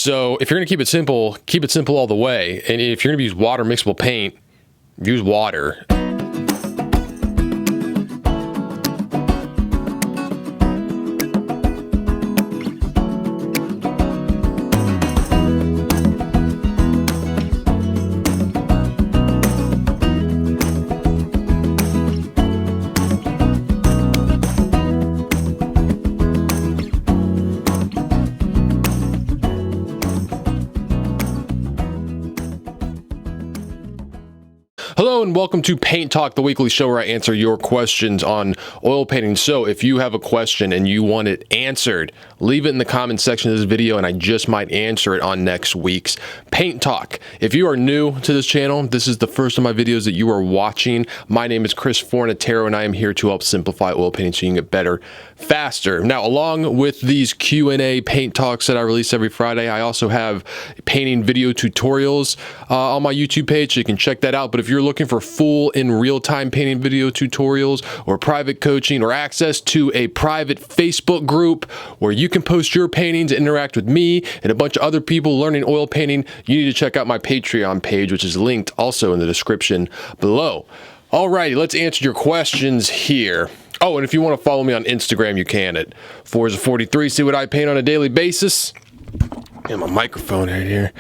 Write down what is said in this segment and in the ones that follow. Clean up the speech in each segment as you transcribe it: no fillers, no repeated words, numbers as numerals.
So if you're going to keep it simple all the way. And if you're going to use water mixable paint, use water. Hello and welcome to Paint Talk, the weekly show where I answer your questions on oil painting. So if you have a question and you want it answered, leave it in the comment section of this video and I just might answer it on next week's Paint Talk. If you are new to this channel, this is the first of my videos that you are watching. My name is Chris Fornatero and I am here to help simplify oil painting so you can get better faster. Now, along with these Q&A Paint Talks that I release every Friday, I also have painting video tutorials on my YouTube page, so you can check that out. But if you're looking for full in real-time painting video tutorials or private coaching or access to a private Facebook group where you can post your paintings and interact with me and a bunch of other people learning oil painting, you need to check out my Patreon page, which is linked also in the description below. Alrighty, let's answer your questions here. Oh, and if you want to follow me on Instagram, you can at Forza43. See what I paint on a daily basis. And my microphone right here.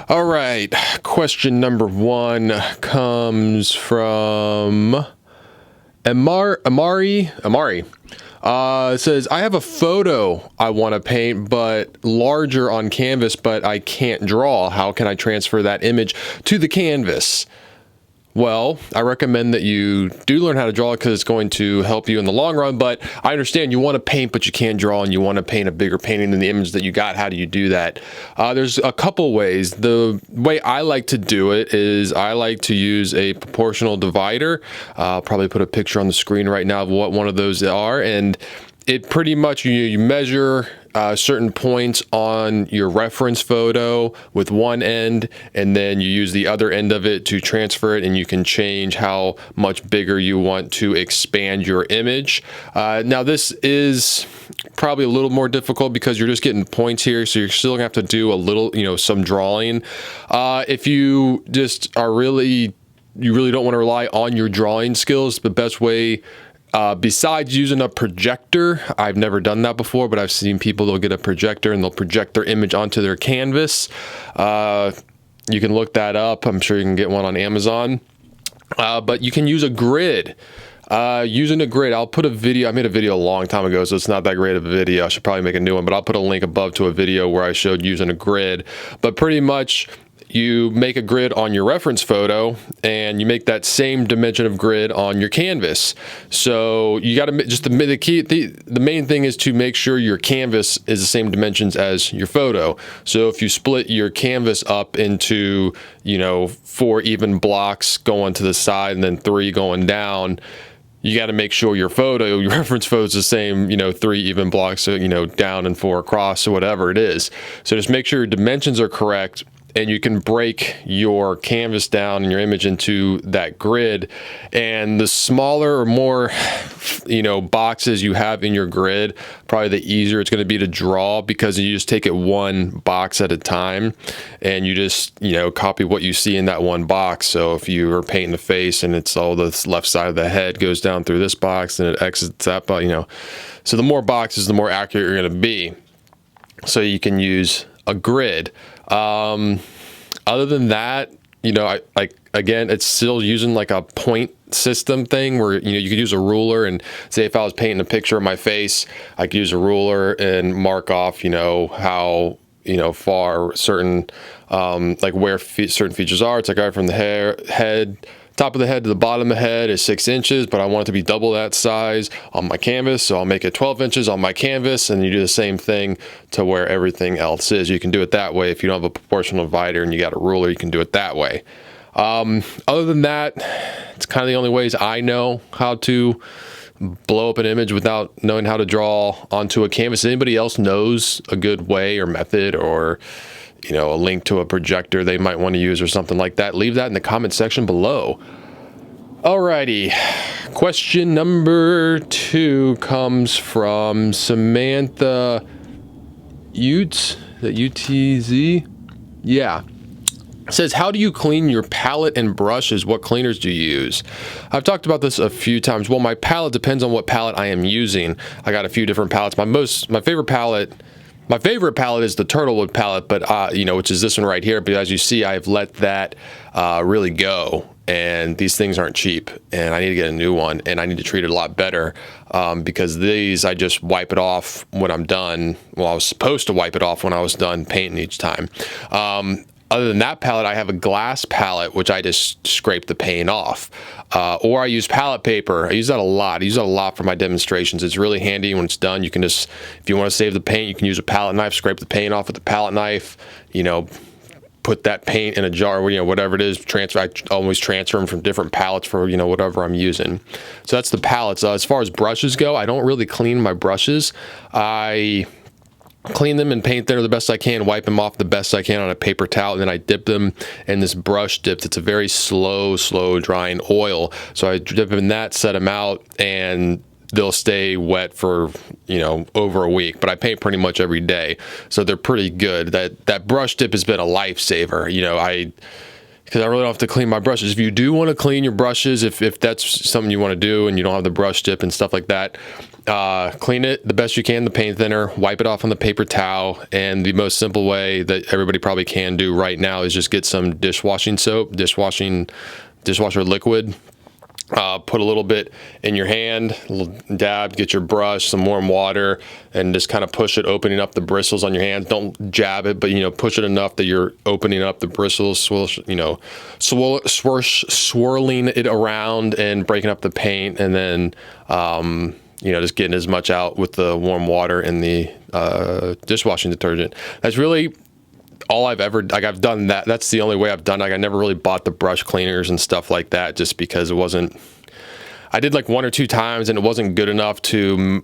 All right, question number one comes from Amari. It says, I have a photo I want to paint, but larger on canvas, but I can't draw. How can I transfer that image to the canvas? Well, I recommend that you do learn how to draw because it's going to help you in the long run, but I understand you want to paint, but you can't draw, and you want to paint a bigger painting than the image that you got. How do you do that? There's a couple ways. The way I like to do it is I like to use a proportional divider. I'll probably put a picture on the screen right now of what one of those are, and it pretty much, you measure certain points on your reference photo with one end, and then you use the other end of it to transfer it, and you can change how much bigger you want to expand your image. Now this is probably a little more difficult because you're just getting points here, so you're still gonna have to do a little, some drawing. If you just you really don't want to rely on your drawing skills, the best way, besides using a projector, I've never done that before, but I've seen people, they'll get a projector and they'll project their image onto their canvas. You can look that up. I'm sure you can get one on Amazon. But you can use a grid. Using a grid, I'll put a video, I made a video a long time ago, so it's not that great of a video. I should probably make a new one, but I'll put a link above to a video where I showed using a grid. But pretty much, you make a grid on your reference photo and you make that same dimension of grid on your canvas. So you got to just the main thing is to make sure your canvas is the same dimensions as your photo. So if you split your canvas up into, 4 even blocks going to the side and then 3 going down, you got to make sure your reference photo is the same, 3 even blocks, so, down and 4 across or whatever it is. So just make sure your dimensions are correct, and you can break your canvas down and your image into that grid. And the smaller or more, boxes you have in your grid, probably the easier it's going to be to draw, because you just take it one box at a time and you just, copy what you see in that one box. So if you are painting the face and it's all the left side of the head goes down through this box and it exits that, so the more boxes, the more accurate you're going to be. So you can use a grid. Other than that, again, it's still using like a point system thing where, you could use a ruler, and say if I was painting a picture of my face, I could use a ruler and mark off, how, far certain, where certain features are. It's like right from the head, top of the head to the bottom of the head is 6 inches, but I want it to be double that size on my canvas, so I'll make it 12 inches on my canvas, and you do the same thing to where everything else is. You can do it that way. If you don't have a proportional divider and you got a ruler, you can do it that way. Other than that, it's kind of the only ways I know how to blow up an image without knowing how to draw onto a canvas. Anybody else knows a good way or method, or a link to a projector they might want to use or something like that, leave that in the comment section below. Alrighty, question number 2 comes from Samantha Utes. that UTZ? Yeah. It says, how do you clean your palette and brushes? What cleaners do you use? I've talked about this a few times. Well, my palette depends on what palette I am using. I got a few different palettes. My favorite palette is the Turtlewood palette, but which is this one right here. But as you see, I've let that really go. And these things aren't cheap, and I need to get a new one, and I need to treat it a lot better because these, I just wipe it off when I'm done. Well, I was supposed to wipe it off when I was done painting each time. Other than that palette, I have a glass palette, which I just scrape the paint off. Or I use palette paper. I use that a lot. I use that a lot for my demonstrations. It's really handy when it's done. You can just, if you want to save the paint, you can use a palette knife, scrape the paint off with the palette knife, put that paint in a jar, whatever it is, I always transfer them from different palettes for, whatever I'm using. So that's the palettes. As far as brushes go, I don't really clean my brushes. I clean them and paint thinner the best I can, wipe them off the best I can on a paper towel, and then I dip them in this brush dip. It's a very slow drying oil. So I dip them in that, set them out, and they'll stay wet for, over a week, but I paint pretty much every day. So they're pretty good. That brush dip has been a lifesaver, because I really don't have to clean my brushes. If you do want to clean your brushes, if that's something you want to do and you don't have the brush dip and stuff like that, clean it the best you can, the paint thinner, wipe it off on the paper towel. And the most simple way that everybody probably can do right now is just get some dishwashing soap, dishwasher liquid. Put a little bit in your hand, a little dab, get your brush, some warm water, and just kind of push it, opening up the bristles on your hand. Don't jab it, but push it enough that you're opening up the bristles, swirling it around and breaking up the paint, and then just getting as much out with the warm water and the dishwashing detergent. That's really all I've ever, I've done that. That's the only way I've done it. I never really bought the brush cleaners and stuff like that, just because it wasn't, I did like 1 or 2 times and it wasn't good enough to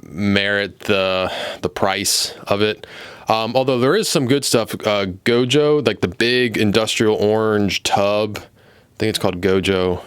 merit the price of it. Although there is some good stuff. Gojo, like the big industrial orange tub, I think it's called Gojo.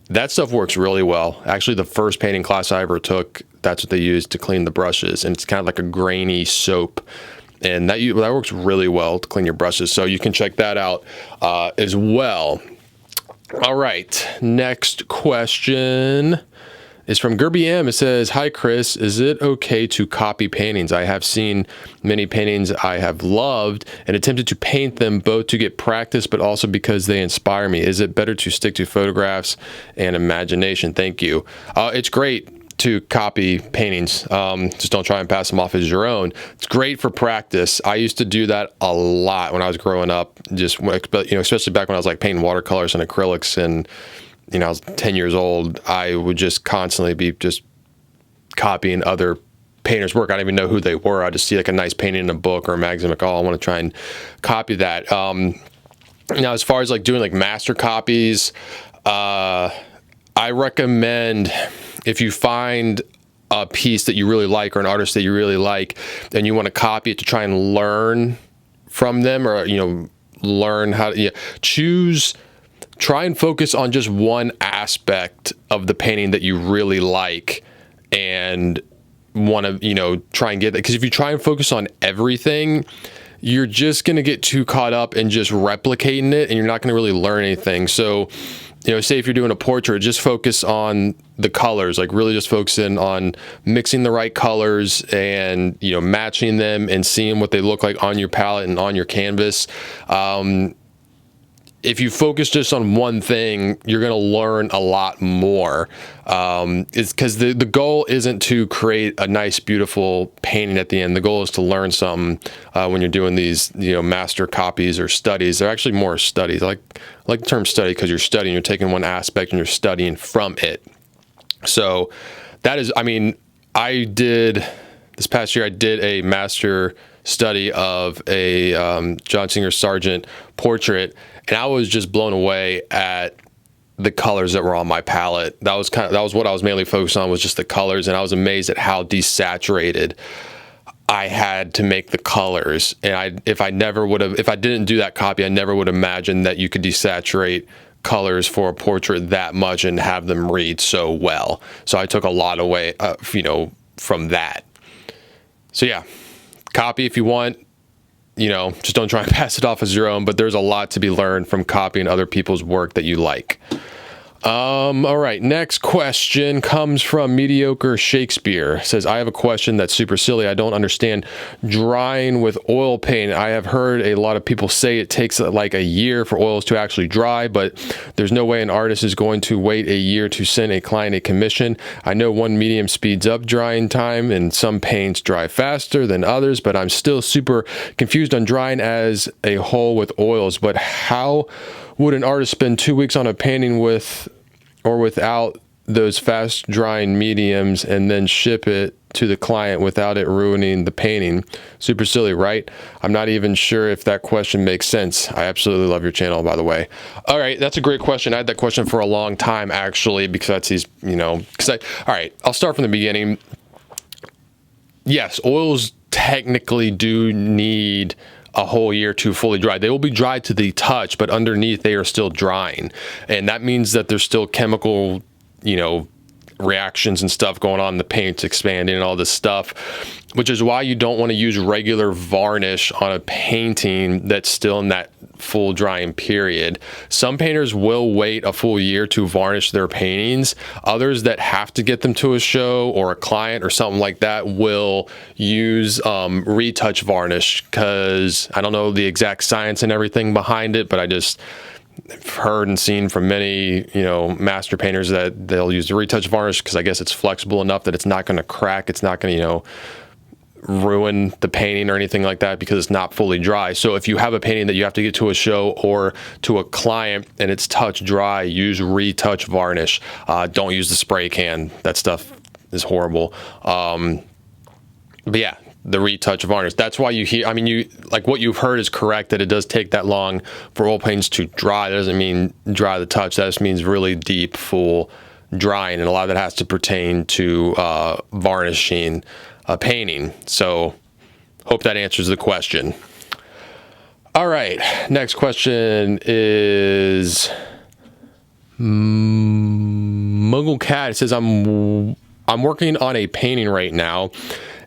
That stuff works really well. Actually, the first painting class I ever took, that's what they used to clean the brushes. And it's kind of like a grainy soap. And that works really well to clean your brushes. So you can check that out as well. All right. Next question is from Gerby M. It says, hi, Chris. Is it okay to copy paintings? I have seen many paintings I have loved and attempted to paint them both to get practice, but also because they inspire me. Is it better to stick to photographs and imagination? Thank you. It's great to copy paintings. Just don't try and pass them off as your own. It's great for practice. I used to do that a lot when I was growing up, especially back when I was like painting watercolors and acrylics, and I was 10 years old. I would just constantly be just copying other painters' work. I didn't even know who they were. I just see like a nice painting in a book or a magazine, like, oh, I want to try and copy that. Now, as far as like doing like master copies, I recommend, if you find a piece that you really like or an artist that you really like and you want to copy it to try and learn from them, or learn how to try and focus on just one aspect of the painting that you really like and want to try and get that. Because if you try and focus on everything, you're just going to get too caught up in just replicating it, and you're not going to really learn anything. So say if you're doing a portrait, just focus on the colors, like really just focus in on mixing the right colors and, matching them and seeing what they look like on your palette and on your canvas. If you focus just on one thing, you're going to learn a lot more. It's because the goal isn't to create a nice, beautiful painting at the end. The goal is to learn something when you're doing these, master copies or studies. They're actually more studies. I like the term study because you're studying, you're taking one aspect and you're studying from it. So that is, this past year, I did a master study of a John Singer Sargent portrait, and I was just blown away at the colors that were on my palette. That was what I was mainly focused on, was just the colors, and I was amazed at how desaturated I had to make the colors. And if I didn't do that copy, I never would imagine that you could desaturate colors for a portrait that much and have them read so well. So I took a lot away, from that. So yeah, Copy if you want, just don't try and pass it off as your own, but there's a lot to be learned from copying other people's work that you like. All right, next question comes from Mediocre Shakespeare. It says, I have a question that's super silly. I don't understand drying with oil paint. I have heard a lot of people say it takes like a year for oils to actually dry, but there's no way an artist is going to wait a year to send a client a commission. I know one medium speeds up drying time and some paints dry faster than others, but I'm still super confused on drying as a whole with oils. But how would an artist spend 2 weeks on a painting with or without those fast drying mediums and then ship it to the client without it ruining the painting? Super silly, right? I'm not even sure if that question makes sense. I absolutely love your channel, by the way. All right, that's a great question. I had that question for a long time, actually, because that's these, all right, I'll start from the beginning. Yes, oils technically do need a whole year to fully dry. They will be dried to the touch, but underneath they are still drying. And that means that there's still chemical, reactions and stuff going on. The paint's expanding and all this stuff, which is why you don't want to use regular varnish on a painting that's still in that full drying period. Some painters will wait a full year to varnish their paintings. Others that have to get them to a show or a client or something like that will use retouch varnish, because I don't know the exact science and everything behind it, but I just heard and seen from many, master painters that they'll use the retouch varnish because I guess it's flexible enough that it's not going to crack. It's not going to, ruin the painting or anything like that because it's not fully dry. So if you have a painting that you have to get to a show or to a client and it's touch dry, use retouch varnish. Don't use the spray can. That stuff is horrible. But yeah, the retouch varnish. That's why you hear, what you've heard is correct, that it does take that long for oil paints to dry. That doesn't mean dry the touch. That just means really deep, full drying. And a lot of that has to pertain to varnishing a painting. So hope that answers the question. All right, next question is Muggle Cat. It says, I'm working on a painting right now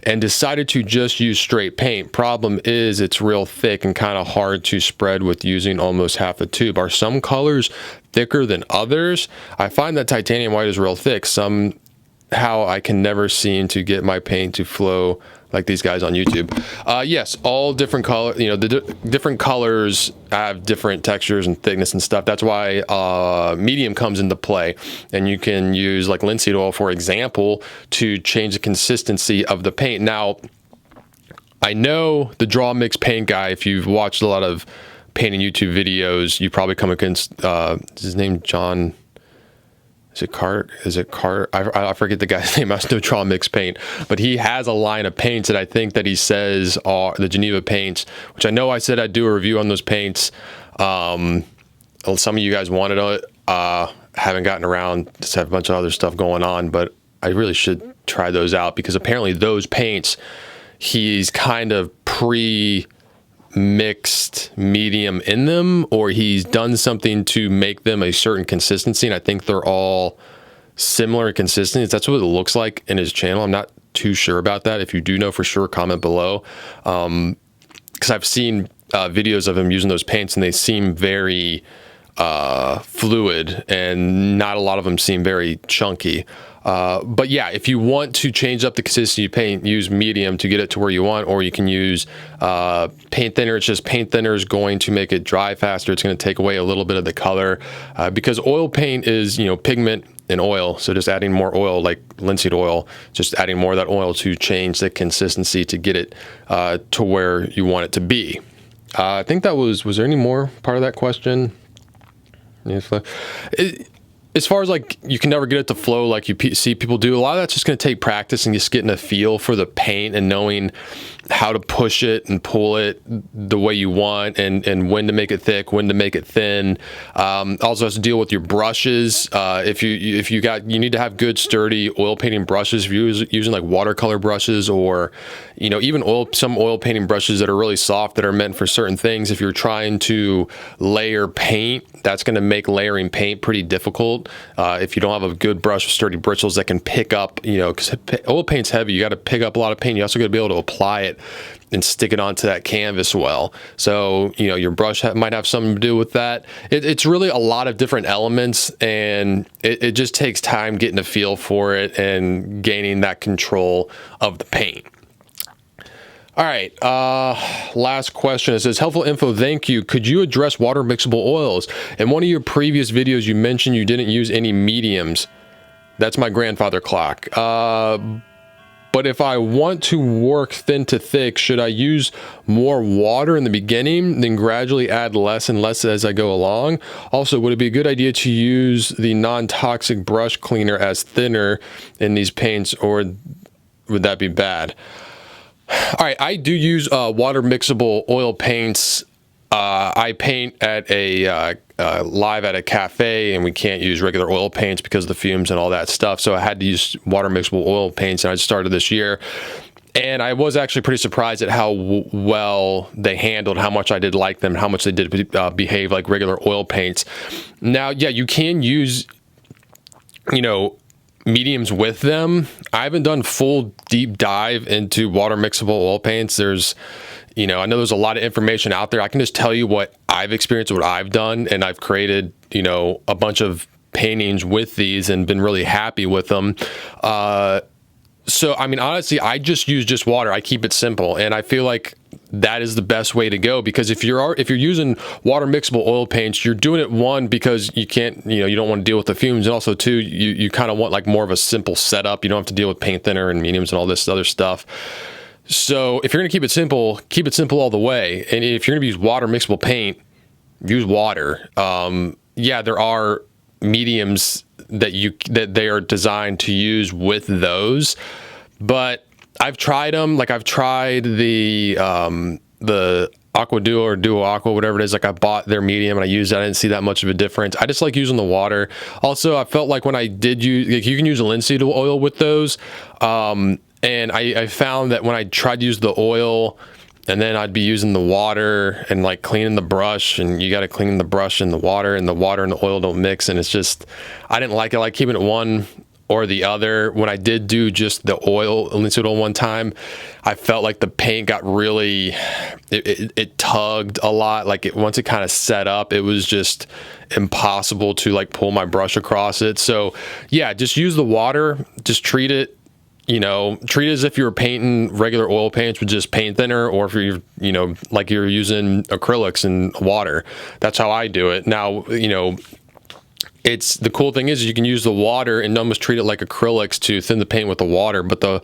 and decided to just use straight paint. Problem is it's real thick and kind of hard to spread with using almost half a tube. Are some colors thicker than others? I find that titanium white is real thick. Somehow I can never seem to get my paint to flow like these guys on YouTube. Yes, all different color, the different colors have different textures and thickness and stuff. That's why medium comes into play. And you can use like linseed oil, for example, to change the consistency of the paint. Now, I know the Draw Mix Paint guy, if you've watched a lot of painting YouTube videos, you probably come against, is his name John? Is it Carter? I forget the guy's name. I still Draw Mix Paint, but he has a line of paints that I think that he says are the Geneva paints, which I know I said I'd do a review on those paints. Some of you guys wanted it. Haven't gotten around. Just have a bunch of other stuff going on, but I really should try those out because apparently those paints, he's kind of mixed medium in them, or he's done something to make them a certain consistency, and I think they're all similar consistencies. That's what it looks like in his channel. I'm not too sure about that. If you do know for sure, comment below, because I've seen videos of him using those paints and they seem very fluid, and not a lot of them seem very chunky. But yeah, if you want to change up the consistency of paint, use medium to get it to where you want, or you can use paint thinner. It's just paint thinner is going to make it dry faster. It's going to take away a little bit of the color because oil paint is, pigment and oil. So just adding more oil, like linseed oil, just adding more of that oil to change the consistency to get it to where you want it to be. I think that was there any more part of that question? As far as like you can never get it to flow like you see people do, a lot of that's just going to take practice and just getting a feel for the paint and knowing how to push it and pull it the way you want, and when to make it thick, when to make it thin. Also has to deal with your brushes. If you need to have good sturdy oil painting brushes. If you're using like watercolor brushes, or even some oil painting brushes that are really soft that are meant for certain things. If you're trying to layer paint, that's going to make layering paint pretty difficult. If you don't have a good brush with sturdy bristles that can pick up, because oil paint's heavy, you got to pick up a lot of paint. You also got to be able to apply it and stick it onto that canvas well. So, you know, your brush might have something to do with that. It's really a lot of different elements, and it just takes time getting a feel for it and gaining that control of the paint. All right, last question. It says, helpful info, thank you. Could you address water mixable oils? In one of your previous videos, you mentioned you didn't use any mediums. That's my grandfather clock. But if I want to work thin to thick, should I use more water in the beginning, then gradually add less and less as I go along? Also, would it be a good idea to use the non-toxic brush cleaner as thinner in these paints, or would that be bad? All right, I do use water mixable oil paints. I paint at a live at a cafe, and we can't use regular oil paints because of the fumes and all that stuff. So I had to use water mixable oil paints, and I started this year. And I was actually pretty surprised at how well they handled, how much I did like them, how much they did behave like regular oil paints. Now, yeah, you can use, you know, mediums with them. I haven't done full deep dive into water mixable oil paints. There's, you know, I know there's a lot of information out there. I can just tell you what I've experienced, what I've done, and I've created, you know, a bunch of paintings with these and been really happy with them. So, I mean, honestly, I just use just water. I keep it simple, and I feel like that is the best way to go, because if you're using water mixable oil paints, you're doing it, one, because you can't, you know, you don't want to deal with the fumes, and also two, you kind of want like more of a simple setup. You don't have to deal with paint thinner and mediums and all this other stuff. So if you're going to keep it simple all the way. And if you're going to use water mixable paint, use water. Yeah, there are mediums that they are designed to use with those, but I've tried them. Like, I've tried the Aqua Duo or Duo Aqua, whatever it is. Like, I bought their medium and I used it. I didn't see that much of a difference. I just like using the water. Also, I felt like when I did use, like, you can use a linseed oil with those. And I found that when I tried to use the oil, and then I'd be using the water and like cleaning the brush, and you got to clean the brush and the water and the oil don't mix. And it's just, I didn't like it. I like keeping it one or the other. When I did do just the oil, linseed oil one time, I felt like the paint got really, it tugged a lot. Like, once it kind of set up, it was just impossible to like pull my brush across it. So yeah, just use the water, just treat it, you know, treat it as if you were painting regular oil paints with just paint thinner, or if you're, you know, like you're using acrylics and water. That's how I do it. Now, you know, it's, the cool thing is you can use the water and almost treat it like acrylics to thin the paint with the water, but the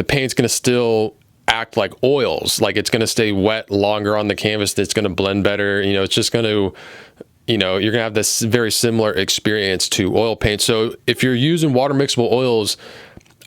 paint's going to still act like oils. Like, it's going to stay wet longer on the canvas. It's going to blend better. You know, it's just going to, you know, you're going to have this very similar experience to oil paint. So if you're using water mixable oils,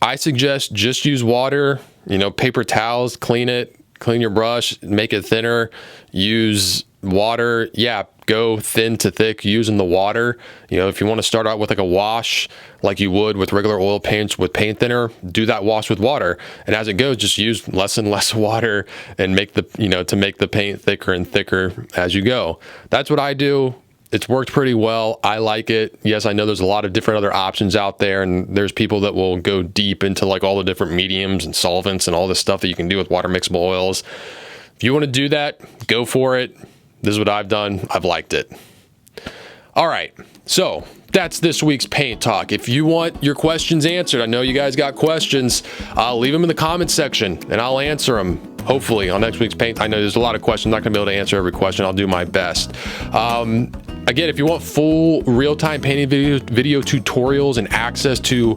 I suggest just use water, you know, paper towels, clean your brush, make it thinner, use water. Yeah, go thin to thick using the water. You know, if you want to start out with like a wash, like you would with regular oil paints with paint thinner, do that wash with water. And as it goes, just use less and less water and make the, you know, to make the paint thicker and thicker as you go. That's what I do. It's worked pretty well. I like it. Yes, I know there's a lot of different other options out there, and there's people that will go deep into like all the different mediums and solvents and all this stuff that you can do with water mixable oils. If you want to do that, go for it. This is what I've done. I've liked it. All right, so that's this week's paint talk. If you want your questions answered, I know you guys got questions, leave them in the comments section and I'll answer them. Hopefully on next week's paint. I know there's a lot of questions. I'm not gonna be able to answer every question. I'll do my best. Again, if you want full real-time painting video tutorials and access to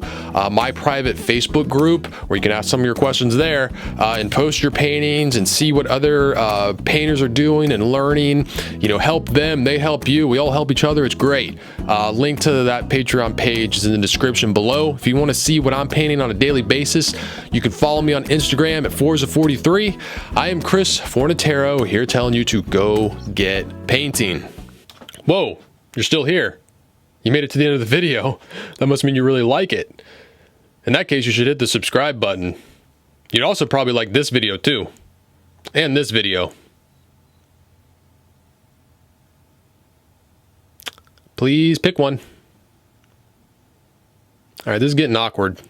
my private Facebook group, where you can ask some of your questions there and post your paintings and see what other painters are doing and learning, you know, help them, they help you, we all help each other. It's great. Link to that Patreon page is in the description below. If you want to see what I'm painting on a daily basis, you can follow me on Instagram at Forza43. I am Chris Fornatero, here telling you to go get painting. Whoa, you're still here. You made it to the end of the video. That must mean you really like it. In that case, you should hit the subscribe button. You'd also probably like this video too. And this video. Please pick one. All right, this is getting awkward.